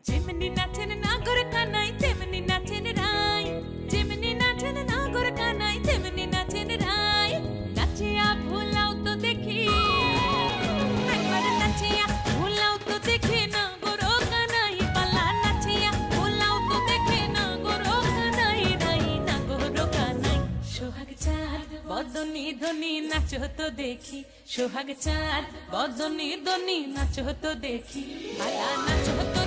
যেমনি নাচেন নাগর কানাই তেমনি নাচেন রাই, যেমনি নাচেন নাগর কানাই তেমনি নাচেন রাই। নাচিয়া ভোলাও তো দেখি, একবার নাচিয়া ভোলাও তো দেখি নাগর কানাই পালা, নাচিয়া ভোলাও তো দেখি নাগর কানাই রাই, নাগর কানাই। সোহাগ চাঁদ বদনি ধনি নাচো তো দেখি, সোহাগ চাঁদ বদনি ধনি নাচো তো দেখি, পালা নাচো তো